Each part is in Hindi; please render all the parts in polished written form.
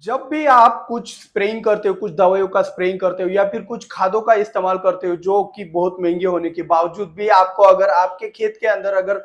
जब भी आप कुछ स्प्रेइंग करते हो, कुछ दवाइयों का स्प्रेइंग करते हो या फिर कुछ खादों का इस्तेमाल करते हो जो कि बहुत महंगे होने के बावजूद भी आपको अगर आपके खेत के अंदर अगर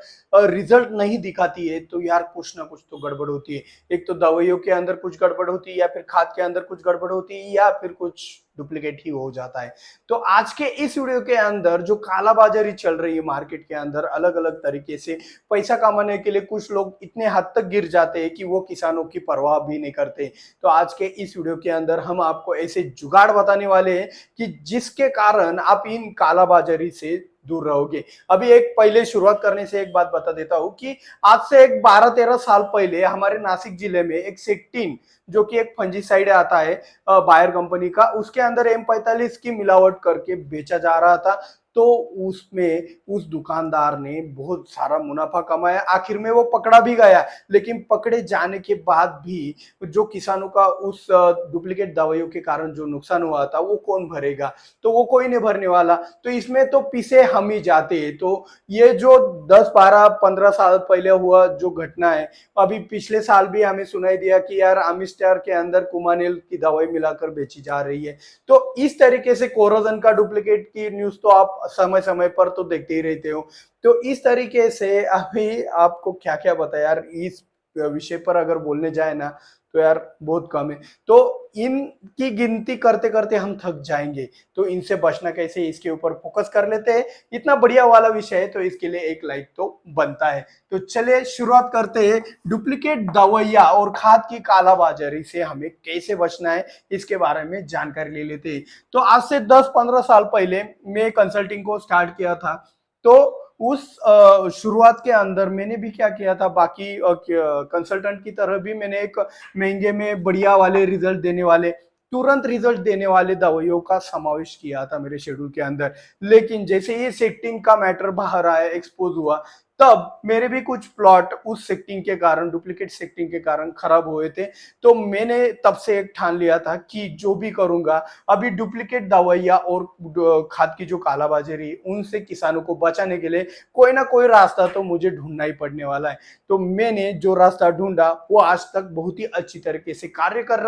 रिजल्ट नहीं दिखाती है तो यार कुछ ना कुछ तो गड़बड़ होती है। एक तो दवाइयों के अंदर कुछ गड़बड़ होती है या फिर खाद के अंदर कुछ गड़बड़ होती है या फिर कुछ डुप्लीकेट ही हो जाता है। तो आज के इस वीडियो के अंदर जो कालाबाजारी चल रही है मार्केट के अंदर अलग अलग तरीके से पैसा कमाने के लिए कुछ लोग इतने हद तक गिर जाते हैं कि वो किसानों की परवाह भी नहीं करते। तो आज के इस वीडियो के अंदर हम आपको ऐसे जुगाड़ बताने वाले हैं कि जिसके कारण आप इन कालाबाजारी से दूर रहोगे। अभी एक पहले शुरुआत करने से एक बात बता देता हूं कि आज से एक 12-13 साल पहले हमारे नासिक जिले में एक सेक्टिन जो कि एक फंजीसाइड आता है बायर कंपनी का, उसके अंदर M45 की मिलावट करके बेचा जा रहा था। तो उसमें उस दुकानदार ने बहुत सारा मुनाफा कमाया, आखिर में वो पकड़ा भी गया। लेकिन पकड़े जाने के बाद भी जो किसानों का उस डुप्लीकेट दवाइयों के कारण जो नुकसान हुआ था वो कौन भरेगा? तो वो कोई नहीं भरने वाला। तो इसमें तो पीछे हम ही जाते हैं। तो ये जो 10, 12, 15 साल पहले हुआ जो घटना है, अभी पिछले साल भी हमें सुनाई दिया कि यार अमिस्टार के अंदर कुमानेल की दवाई मिलाकर बेची जा रही है। तो इस तरीके से कोरोजन का डुप्लीकेट की न्यूज तो आप समय समय पर तो देखते ही रहते हो। तो इस तरीके से अभी आपको क्या क्या बताया यार, इस विषय पर अगर बोलने जाए ना तो यार बहुत कम है। तो इनकी गिनती करते करते हम थक जाएंगे। तो इनसे बचना कैसे, इसके ऊपर फोकस कर लेते हैं। इतना बढ़िया वाला विषय है तो इसके लिए एक लाइक तो बनता है। तो चलिए शुरुआत करते हैं। डुप्लीकेट दवाइयां और खाद की कालाबाजारी से हमें कैसे बचना है इसके बारे में जानकारी ले लेते हैं। तो आज से 10-15 साल पहले मैं कंसल्टिंग को स्टार्ट किया था। तो उस शुरुआत के अंदर मैंने भी क्या किया था, बाकी कंसल्टेंट की तरह भी मैंने एक महंगे में बढ़िया वाले रिजल्ट देने वाले, तुरंत रिजल्ट देने वाले दवाइयों का समावेश किया था मेरे शेड्यूल के अंदर। लेकिन जैसे ये सेक्टिंग का मैटर बाहर आया, एक्सपोज हुआ, तब मेरे भी कुछ प्लॉट उस सेक्टिंग के कारण, डुप्लीकेट सेक्टिंग के कारण खराब हुए थे। तो मैंने तब से एक ठान लिया था कि जो भी करूंगा, अभी डुप्लीकेट दवाइयां और खाद की जो कालाबाजारी उनसे किसानों को बचाने के लिए कोई ना कोई रास्ता तो मुझे ढूंढना ही पड़ने वाला है। तो मैंने जो रास्ता ढूंढा वो आज तक बहुत ही अच्छी तरीके से कार्य कर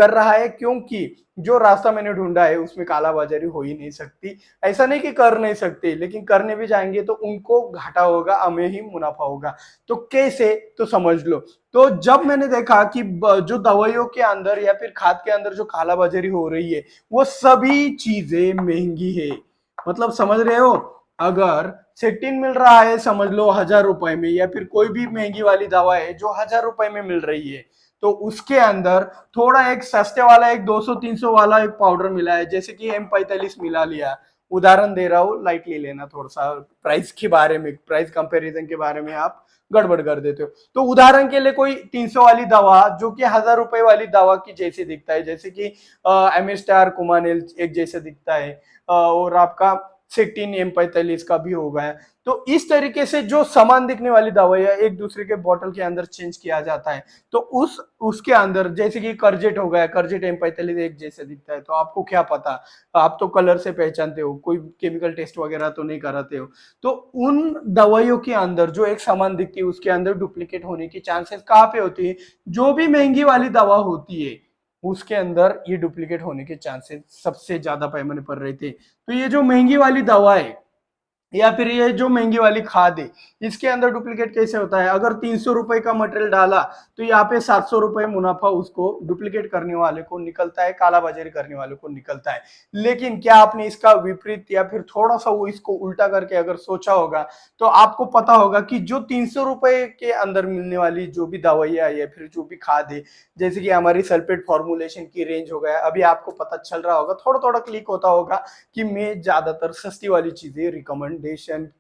रहा है, क्योंकि जो रास्ता मैंने ढूंढा है उसमें कालाबाजारी हो ही नहीं सकती। ऐसा नहीं कि कर नहीं सकते, लेकिन करने भी जाएंगे तो उनको घाटा होगा, हमें ही मुनाफा होगा। तो कैसे, तो समझ लो। तो जब मैंने देखा कि जो दवाइयों के अंदर या फिर खाद के अंदर जो कालाबाजारी हो रही है वो सभी चीजें महंगी है। मतलब समझ रहे हो, अगर सेटिन मिल रहा है समझ लो 1000 रुपए में, या फिर कोई भी महंगी वाली दवा है जो 1000 रुपए में मिल रही है, तो उसके अंदर थोड़ा एक सस्ते वाला एक 200-300 वाला एक पाउडर मिला है, जैसे कि M45 मिला लिया। उदाहरण दे रहा हूँ, लाइट ले लेना थोड़ा सा, प्राइस के बारे में, प्राइस कंपैरिजन के बारे में आप गड़बड़ कर देते हो। तो उदाहरण के लिए कोई 300 वाली दवा जो कि 1000 रुपए वाली दवा की जैसे दिखता है, जैसे कि एमिस्टार कुमानेल एक जैसे दिखता है, और आपका सेक्टिन M45 का भी होगा है। तो इस तरीके से जो समान दिखने वाली दवाइयां एक दूसरे के बोतल के अंदर चेंज किया जाता है। तो उसके अंदर जैसे कि करजेट हो गया, करजेट M45 एक जैसे दिखता है, तो आपको क्या पता, आप तो कलर से पहचानते हो, कोई केमिकल टेस्ट वगैरह तो नहीं कराते हो। तो उन दवाइयों के अंदर जो एक समान दिखती है उसके अंदर डुप्लीकेट होने की चांसेस कहाँ पे होती है? जो भी महंगी वाली दवा होती है उसके अंदर ये डुप्लीकेट होने के चांसेस सबसे ज्यादा पैमाने पर रहते हैं। तो ये जो महंगी वाली दवा है या फिर ये जो महंगी वाली खाद है, इसके अंदर डुप्लीकेट कैसे होता है? अगर 300 रुपए का मटेरियल डाला तो यहाँ पे 700 रुपए मुनाफा उसको डुप्लीकेट करने वाले को निकलता है, कालाबाजारी करने वाले को निकलता है। लेकिन क्या आपने इसका विपरीत या फिर थोड़ा सा वो इसको उल्टा करके अगर सोचा होगा, तो आपको पता होगा कि जो 300 रुपए के अंदर मिलने वाली जो भी दवाइयाँ या फिर जो भी खाद है, जैसे कि हमारी सल्फेट फॉर्मुलेशन की रेंज हो गया, अभी आपको पता चल रहा होगा, थोड़ा थोड़ा क्लिक होता होगा कि मैं ज्यादातर सस्ती वाली चीजें रिकमेंडेशन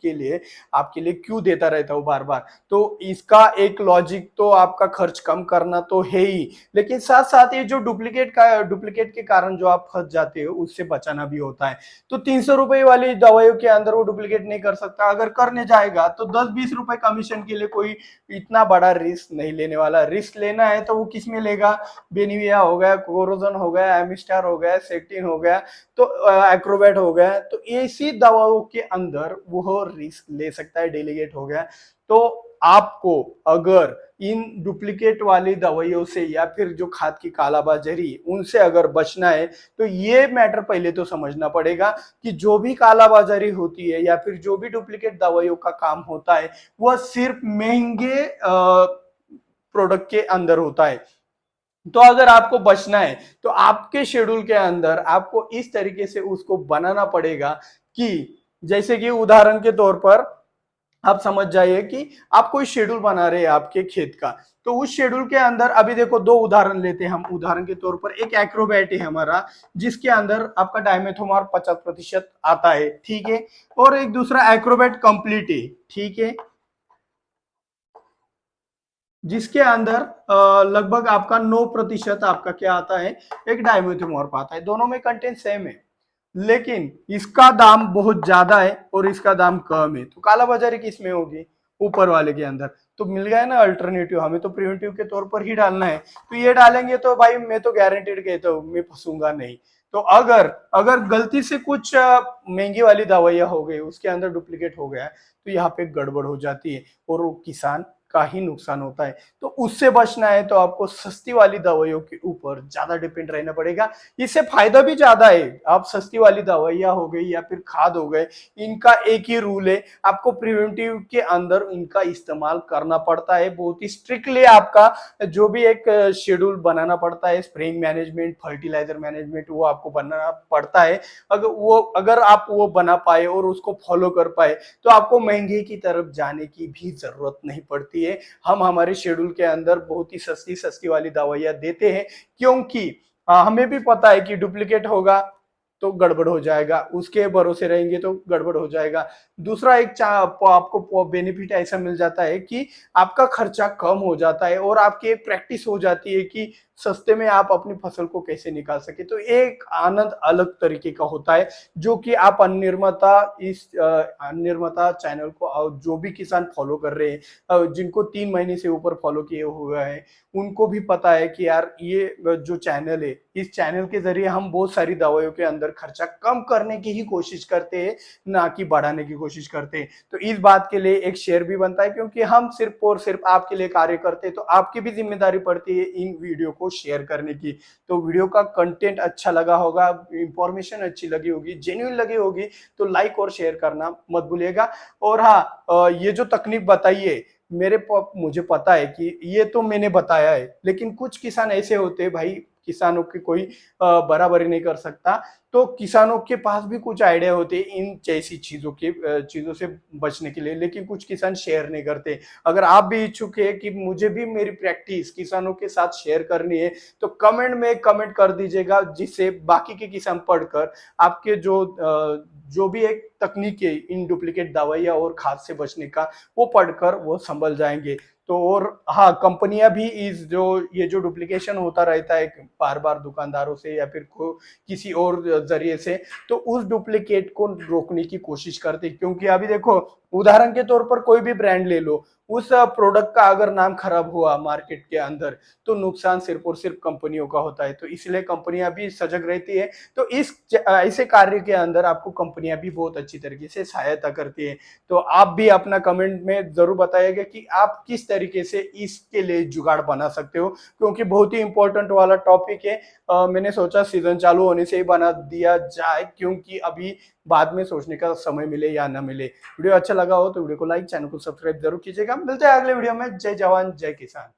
के लिए आपके लिए क्यों देता रहता हूँ बार बार। तो इसका एक लॉजिक तो आपका खर्च कम करना तो है ही, लेकिन साथ साथ ये जो डुप्लीकेट के कारण जो आप फंस जाते हो उससे बचाना भी होता है। तो 300 रुपए वाली दवाइयों के अंदर वो डुप्लीकेट नहीं कर सकता, अगर करने जाएगा तो 10-20 रुपए कमीशन के लिए कोई इतना बड़ा रिस्क नहीं लेने वाला। रिस्क लेना है तो वो किस में लेगा? बेनिविया हो गया, कोरोजन हो गया, एमिस्टार हो गया, सेक्टिन हो गया, तो एक्रोबैट हो गया, तो ऐसी दवाओं के अंदर वो रिस्क ले सकता है, डेलीगेट हो गया। तो आपको अगर इन डुप्लीकेट वाली दवाइयों से या फिर जो खाद की कालाबाजारी उनसे अगर बचना है तो ये मैटर पहले तो समझना पड़ेगा कि जो भी कालाबाजारी होती है या फिर जो भी डुप्लीकेट दवाइयों का काम होता है वह सिर्फ महंगे प्रोडक्ट के अंदर होता है। तो अगर आपको बचना है तो आपके शेड्यूल के अंदर आपको इस तरीके से उसको बनाना पड़ेगा कि जैसे कि उदाहरण के तौर पर आप समझ जाइए कि आप कोई शेड्यूल बना रहे हैं आपके खेत का। तो उस शेड्यूल के अंदर अभी देखो दो उदाहरण लेते हैं हम। उदाहरण के तौर पर एक एक्रोबैट है हमारा जिसके अंदर आपका डाइमेथोमार 50% आता है, ठीक है। और एक दूसरा एक्रोबैट कंप्लीट है, ठीक है, जिसके अंदर लगभग आपका 9% आपका क्या आता है, एक डाइमेथोमॉर्फ आता है। दोनों में कंटेंट सेम है लेकिन इसका दाम बहुत ज्यादा है और इसका दाम कम है। तो कालाबाजारी किस में होगी, ऊपर वाले के अंदर। तो मिल गया ना अल्टरनेटिव, हमें तो प्रिवेंटिव के तौर पर ही डालना है। तो ये डालेंगे तो भाई मैं तो गारंटेड कहता हूँ मैं फंसूंगा नहीं। तो अगर अगर गलती से कुछ महंगी वाली दवाइयां हो गई उसके अंदर डुप्लीकेट हो गया तो यहाँ पे गड़बड़ हो जाती है और वो किसान का ही नुकसान होता है। तो उससे बचना है तो आपको सस्ती वाली दवाइयों के ऊपर ज्यादा डिपेंड रहना पड़ेगा। इससे फायदा भी ज्यादा है। आप सस्ती वाली दवाइयां हो गई या फिर खाद हो गए, इनका एक ही रूल है, आपको प्रिवेंटिव के अंदर इनका इस्तेमाल करना पड़ता है। बहुत ही स्ट्रिक्टली आपका जो भी एक शेड्यूल बनाना पड़ता है, स्प्रेइंग मैनेजमेंट, फर्टिलाइजर मैनेजमेंट, वो आपको बनाना पड़ता है। अगर आप वो बना पाए और उसको फॉलो कर पाए तो आपको महंगे की तरफ जाने की भी जरूरत नहीं पड़ती है। हम हमारे शेड्यूल के अंदर बहुत ही सस्ती सस्ती वाली दवाइयां देते हैं क्योंकि हमें भी पता है कि डुप्लीकेट होगा तो गड़बड़ हो जाएगा, उसके भरोसे रहेंगे तो गड़बड़ हो जाएगा। दूसरा एक आपको बेनिफिट ऐसा मिल जाता है कि आपका खर्चा कम हो जाता है और आपकी एक प्रैक्टिस हो जाती है कि सस्ते में आप अपनी फसल को कैसे निकाल सके। तो एक आनंद अलग तरीके का होता है जो कि आप अनिर्मता चैनल को जो भी किसान फॉलो कर रहे हैं, जिनको 3 महीने से ऊपर फॉलो किए हुए हैं, उनको भी पता है कि यार ये जो चैनल है, इस चैनल के जरिए हम बहुत सारी दवाइयों के अंदर खर्चा कम करने की ही कोशिश करते हैं, ना कि बढ़ाने की कोशिश करते हैं। तो इस बात के लिए एक शेयर भी बनता है क्योंकि हम सिर्फ और सिर्फ आपके लिए कार्य करते हैं। तो आपकी भी जिम्मेदारी पड़ती है इन वीडियो को शेयर करने की। तो वीडियो का कंटेंट अच्छा लगा होगा, इंफॉर्मेशन अच्छी लगी होगी, जेन्युइन लगी होगी तो लाइक और शेयर करना मत भूलिएगा। और हाँ, ये जो तकनीक बताई है मुझे पता है कि ये तो मैंने बताया है लेकिन कुछ किसान ऐसे होते हैं भाई, किसानों की कोई बराबरी नहीं कर सकता। तो किसानों के पास भी कुछ आइडिया होते हैं इन जैसी चीजों से बचने के लिए, लेकिन कुछ किसान शेयर नहीं करते। अगर आप भी इच्छुक है कि मुझे भी मेरी प्रैक्टिस किसानों के साथ शेयर करनी है तो कमेंट में कमेंट कर दीजिएगा, जिससे बाकी के किसान पढ़कर आपके जो भी एक तकनीक है इन डुप्लीकेट दवाइयां और खाद से बचने का, वो पढ़कर वो संभल जाएंगे। तो और हाँ, कंपनियां भी इस जो ये जो डुप्लीकेशन होता रहता है बार बार दुकानदारों से या फिर किसी और जरिए से, तो उस डुप्लीकेट को रोकने की कोशिश करते हैं। क्योंकि अभी देखो उदाहरण के तौर पर कोई भी ब्रांड ले लो, उस प्रोडक्ट का अगर नाम खराब हुआ मार्केट के अंदर तो नुकसान सिर्फ और सिर्फ कंपनियों का होता है। तो इसलिए कंपनियां भी सजग रहती है। तो इस ऐसे कार्य के अंदर आपको कंपनियां भी बहुत अच्छी तरीके से सहायता करती है। तो आप भी अपना कमेंट में जरूर बताइएगा कि आप किस तरीके से इसके लिए जुगाड़ बना सकते हो, क्योंकि बहुत ही इंपॉर्टेंट वाला टॉपिक है। मैंने सोचा सीजन चालू होने से ही बना दिया जाए क्योंकि अभी बाद में सोचने का समय मिले या ना मिले। वीडियो अच्छा लगा हो तो वीडियो को लाइक, चैनल को सब्सक्राइब जरूर कीजिएगा। मिलते हैं अगले वीडियो में। जय जवान जय किसान।